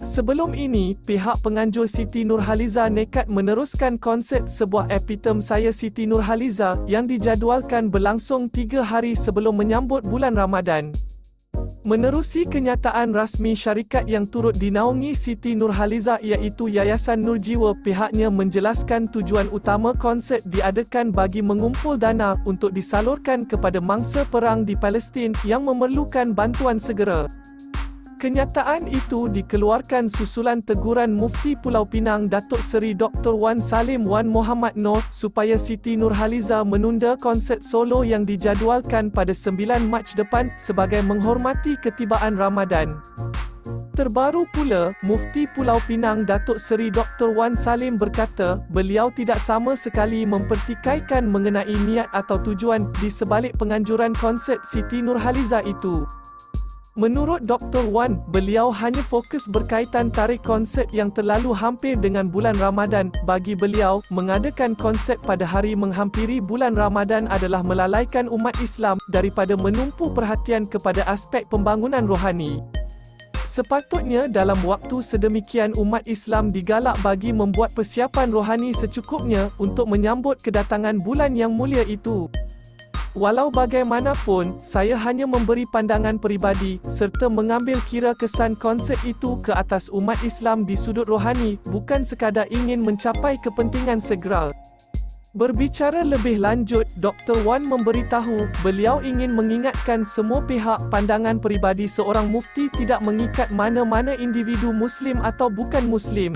Sebelum ini, pihak penganjur Siti Nurhaliza nekat meneruskan konsert sebuah epitome saya Siti Nurhaliza yang dijadualkan berlangsung 3 hari sebelum menyambut bulan Ramadan. Menerusi kenyataan rasmi syarikat yang turut dinaungi Siti Nurhaliza iaitu Yayasan Nurjiwa, pihaknya menjelaskan tujuan utama konsert diadakan bagi mengumpul dana untuk disalurkan kepada mangsa perang di Palestin yang memerlukan bantuan segera. Kenyataan itu dikeluarkan susulan teguran Mufti Pulau Pinang Datuk Seri Dr. Wan Salim Wan Muhammad Noor supaya Siti Nurhaliza menunda konsert solo yang dijadualkan pada 9 Mac depan sebagai menghormati ketibaan Ramadan. Terbaru pula, Mufti Pulau Pinang Datuk Seri Dr. Wan Salim berkata, beliau tidak sama sekali mempertikaikan mengenai niat atau tujuan di sebalik penganjuran konsert Siti Nurhaliza itu. Menurut Dr. Wan, beliau hanya fokus berkaitan tarikh konsert yang terlalu hampir dengan bulan Ramadan. Bagi beliau, mengadakan konsert pada hari menghampiri bulan Ramadan adalah melalaikan umat Islam daripada menumpu perhatian kepada aspek pembangunan rohani. Sepatutnya dalam waktu sedemikian umat Islam digalak bagi membuat persiapan rohani secukupnya untuk menyambut kedatangan bulan yang mulia itu. Walau bagaimanapun, saya hanya memberi pandangan peribadi, serta mengambil kira kesan konsert itu ke atas umat Islam di sudut rohani, bukan sekadar ingin mencapai kepentingan segera. Berbicara lebih lanjut, Dr. Wan memberitahu, beliau ingin mengingatkan semua pihak pandangan peribadi seorang mufti tidak mengikat mana-mana individu Muslim atau bukan Muslim.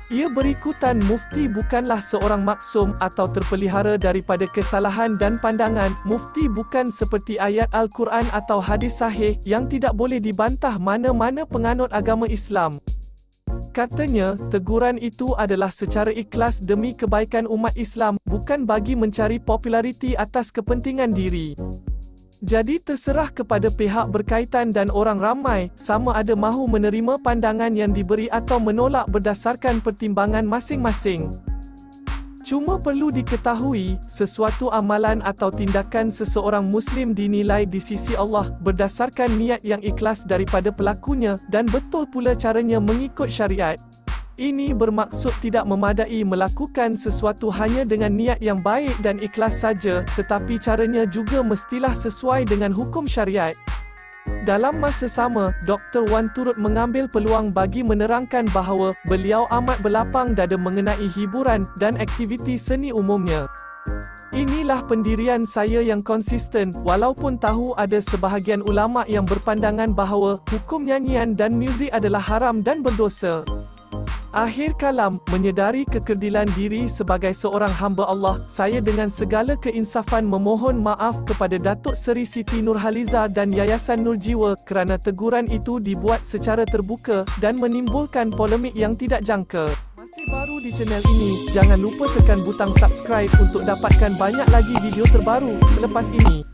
Ia berikutan mufti bukanlah seorang maksum atau terpelihara daripada kesalahan dan pandangan. Mufti bukan seperti ayat Al-Quran atau hadis sahih yang tidak boleh dibantah mana-mana penganut agama Islam. Katanya, teguran itu adalah secara ikhlas demi kebaikan umat Islam, bukan bagi mencari populariti atas kepentingan diri. Jadi terserah kepada pihak berkaitan dan orang ramai, sama ada mahu menerima pandangan yang diberi atau menolak berdasarkan pertimbangan masing-masing. Cuma perlu diketahui, sesuatu amalan atau tindakan seseorang Muslim dinilai di sisi Allah berdasarkan niat yang ikhlas daripada pelakunya dan betul pula caranya mengikut syariat. Ini bermaksud tidak memadai melakukan sesuatu hanya dengan niat yang baik dan ikhlas saja, tetapi caranya juga mestilah sesuai dengan hukum syariat. Dalam masa sama, Dr. Wan turut mengambil peluang bagi menerangkan bahawa beliau amat berlapang dada mengenai hiburan dan aktiviti seni umumnya. Inilah pendirian saya yang konsisten, walaupun tahu ada sebahagian ulama yang berpandangan bahawa hukum nyanyian dan muzik adalah haram dan berdosa. Akhir kalam, menyedari kekerdilan diri sebagai seorang hamba Allah, saya dengan segala keinsafan memohon maaf kepada Datuk Seri Siti Nurhaliza dan Yayasan Nurjiwa kerana teguran itu dibuat secara terbuka dan menimbulkan polemik yang tidak jangka. Masih baru di channel ini, jangan lupa tekan butang subscribe untuk dapatkan banyak lagi video terbaru selepas ini.